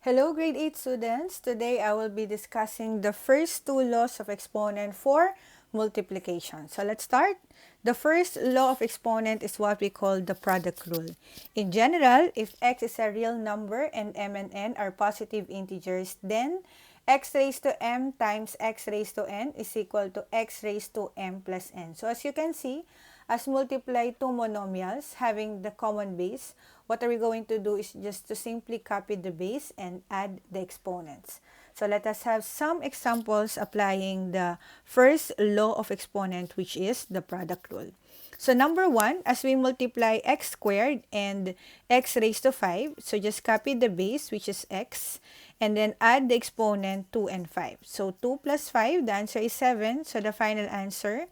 Hello, grade 8 students. Today I will be discussing the first two laws of exponent for multiplication. So let's start. The first law of exponent is what we call the product rule. In general, if x is a real number and m and n are positive integers, then x raised to m times x raised to n is equal to x raised to m plus n. So as you can see, as multiply two monomials having the common base, what are we going to do is just to simply copy the base and add the exponents. So let us have some examples applying the first law of exponent, which is the product rule. So number one, as we multiply x squared and x raised to 5, so just copy the base, which is x, and then add the exponent 2 and 5. So 2 plus 5, the answer is 7. So the final answer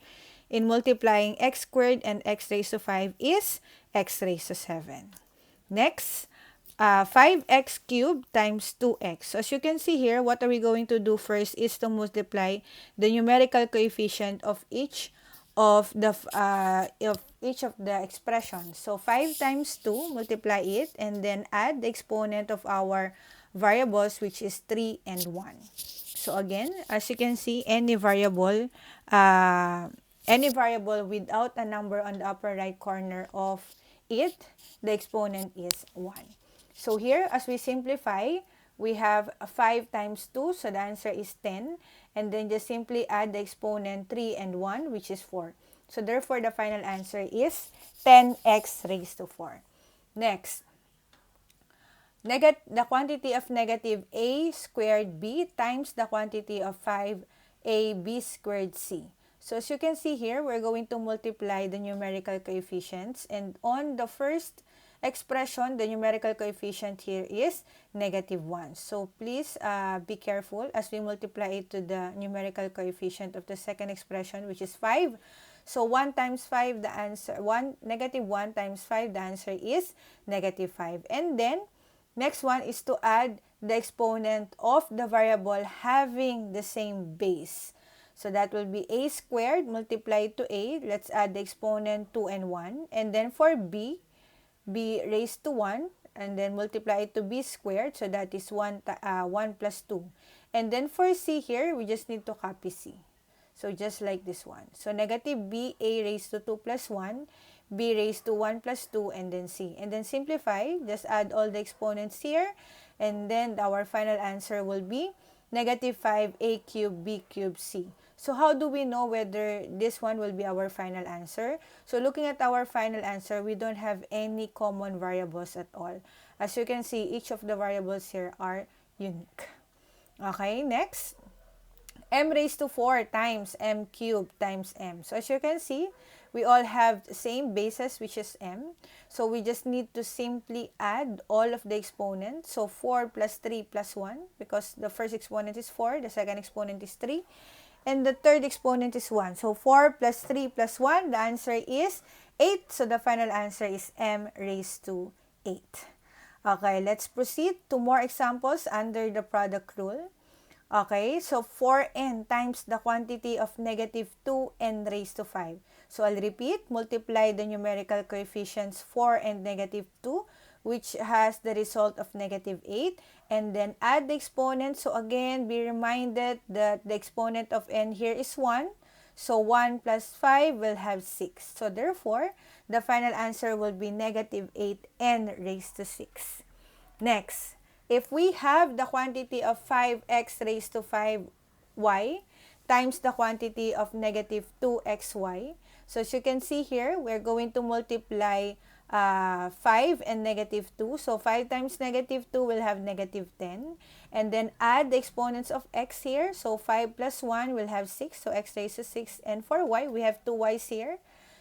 in multiplying x squared and x raised to 5 is x raised to 7. Next, 5x cubed times 2x. So as you can see here, what are we going to do first is to multiply the numerical coefficient of each of the expressions. So 5 times 2, multiply it, and then add the exponent of our variables, which is 3 and 1. So again, as you can see, any variable without a number on the upper right corner of it, the exponent is 1. So here, as we simplify, we have 5 times 2, so the answer is 10. And then just simply add the exponent 3 and 1, which is 4. So therefore, the final answer is 10x raised to 4. Next, the quantity of negative a squared b times the quantity of 5ab squared c. So as you can see here, we're going to multiply the numerical coefficients. And on the first expression, the numerical coefficient here is negative 1. So please be careful as we multiply it to the numerical coefficient of the second expression, which is 5. So 1 times 5, the answer, negative 1 times 5, the answer is negative 5. And then, next one is to add the exponent of the variable having the same base. So that will be a squared multiplied to a. Let's add the exponent 2 and 1. And then for b raised to 1. And then multiply it to b squared. So that is 1 plus 2. And then for c here, we just need to copy c. So just like this one. So negative b, a raised to 2 plus 1. B raised to 1 plus 2, and then c. And then simplify, just add all the exponents here, and then our final answer will be negative 5a cubed b cubed c. So how do we know whether this one will be our final answer? So looking at our final answer, we don't have any common variables at all. As you can see, each of the variables here are unique. Okay, next. M raised to 4 times m cubed times m. So as you can see, we all have the same basis, which is m. So we just need to simply add all of the exponents. So 4 plus 3 plus 1, because the first exponent is 4, the second exponent is 3, and the third exponent is 1. So 4 plus 3 plus 1, the answer is 8. So the final answer is m raised to 8. Okay, let's proceed to more examples under the product rule. Okay, so 4n times the quantity of negative 2n raised to 5. So I'll repeat, multiply the numerical coefficients 4 and negative 2, which has the result of negative 8, and then add the exponent. So again, be reminded that the exponent of n here is 1. So 1 plus 5 will have 6. So therefore, the final answer will be negative 8n raised to 6. Next, if we have the quantity of 5x raised to 5y times the quantity of negative 2xy, so as you can see here, we're going to multiply 5 and negative 2. So 5 times negative 2 will have negative 10. And then add the exponents of x here. So 5 plus 1 will have 6. So x raised to 6. And for y, we have 2 y's here.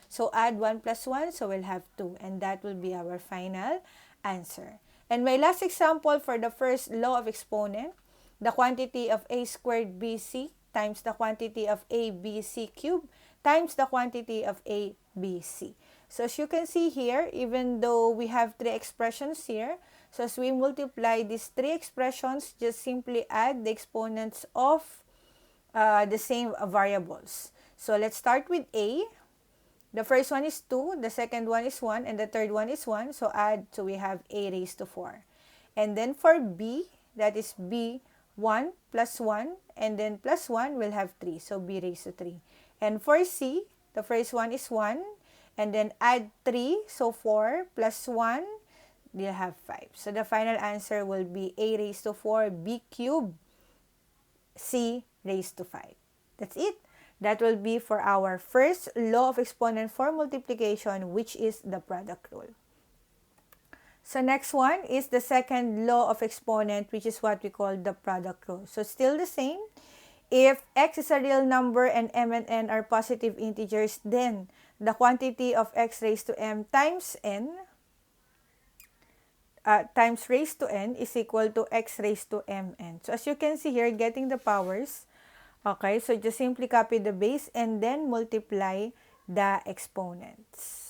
So add 1 plus 1, so we'll have 2. And that will be our final answer. And my last example for the first law of exponent, the quantity of a squared bc times the quantity of abc cubed times the quantity of abc. So as you can see here, even though we have three expressions here, so as we multiply these three expressions, just simply add the exponents of the same variables. So let's start with a. The first one is 2, the second one is 1, and the third one is 1. So add, so we have a raised to 4. And then for b, that is b 1 plus 1, and then plus 1 will have 3, so b raised to 3. And for c, the first one is 1, and then add 3, so 4 plus 1, you'll have 5. So the final answer will be a raised to 4, b cubed, c raised to 5. That's it. That will be for our first law of exponent for multiplication, which is the product rule. So next one is the second law of exponent, which is what we call the product rule. So still the same. If x is a real number and m and n are positive integers, then the quantity of x raised to m times n times raised to n is equal to x raised to mn. So as you can see here, getting the powers, okay, so just simply copy the base and then multiply the exponents.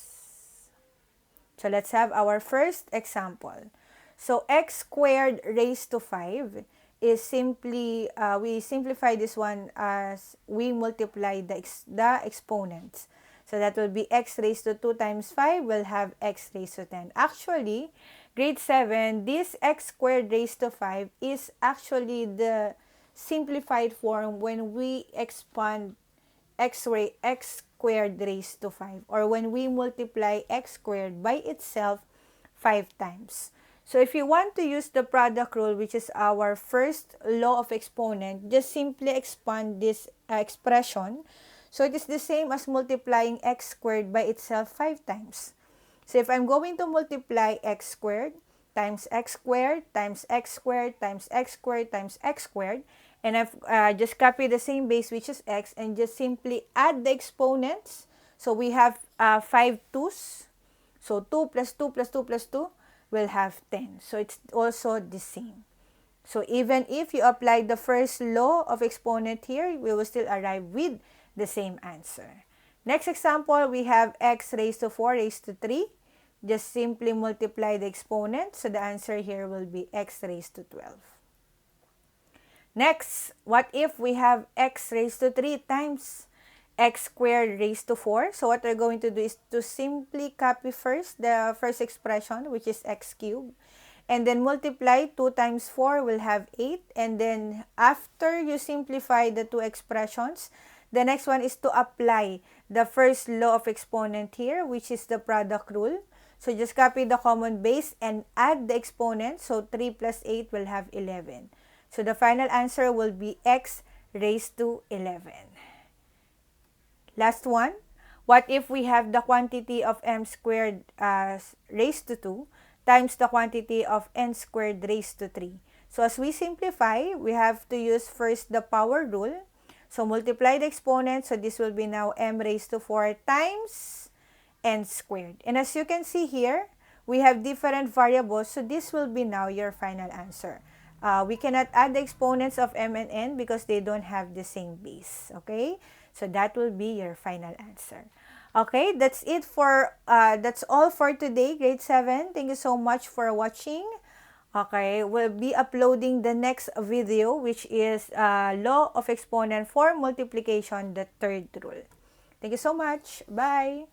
So let's have our first example. So x squared raised to 5 is simply, we simplify this one as we multiply the exponents. So that will be x raised to 2 times 5 will have x raised to 10. Actually, grade 7, this x squared raised to 5 is actually the simplified form when we expand x squared raised to 5, or when we multiply x squared by itself 5 times. So if you want to use the product rule, which is our first law of exponent, just simply expand this expression. So it is the same as multiplying x squared by itself 5 times. So if I'm going to multiply x squared times x squared times x squared times x squared times x squared, and I've just copied the same base, which is x, and just simply add the exponents. So we have 5 2's. So 2 plus 2 plus 2 plus 2 will have 10. So it's also the same. So even if you apply the first law of exponent here, we will still arrive with the same answer. Next example, we have x raised to 4 raised to 3. Just simply multiply the exponent. So the answer here will be x raised to 12. Next, what if we have x raised to 3 times x squared raised to 4? So what we're going to do is to simply copy first the first expression, which is x cubed, and then multiply 2 times 4 will have 8. And then after you simplify the two expressions, the next one is to apply the first law of exponent here, which is the product rule. So just copy the common base and add the exponent. So 3 plus 8 will have 11. So the final answer will be x raised to 11. Last one. What if we have the quantity of m squared raised to 2 times the quantity of n squared raised to 3? So as we simplify, we have to use first the power rule. So multiply the exponent. So this will be now m raised to 4 times n squared. And as you can see here, we have different variables. So this will be now your final answer. We cannot add the exponents of m and n because they don't have the same base. Okay? So that will be your final answer. Okay, that's it for, that's all for today, grade 7. Thank you so much for watching. Okay, we'll be uploading the next video, which is Law of Exponent for Multiplication, the third rule. Thank you so much. Bye!